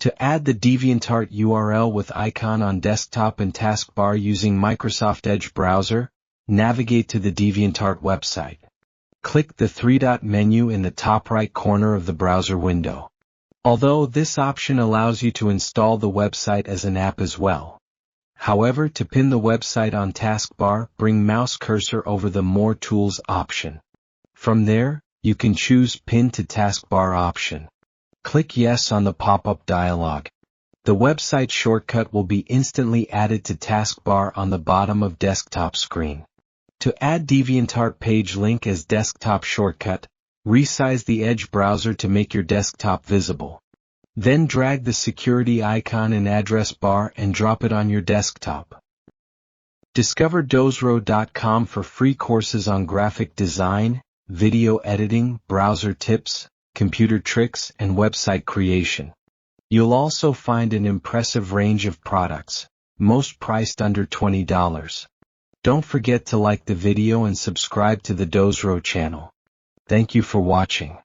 To add the DeviantArt URL with icon on desktop and taskbar using Microsoft Edge browser, navigate to the DeviantArt website. Click the three-dot menu in the top right corner of the browser window. Although this option allows you to install the website as an app as well. However, to pin the website on taskbar, bring mouse cursor over the More Tools option. From there, you can choose Pin to Taskbar option. Click Yes on the pop-up dialog. The website shortcut will be instantly added to taskbar on the bottom of desktop screen. To add DeviantArt page link as desktop shortcut, resize the Edge browser to make your desktop visible. Then drag the security icon in address bar and drop it on your desktop. Discover dozro.com for free courses on graphic design, video editing, browser tips, computer tricks, and website creation. You'll also find an impressive range of products, most priced under $20. Don't forget to like the video and subscribe to the Dozro channel. Thank you for watching.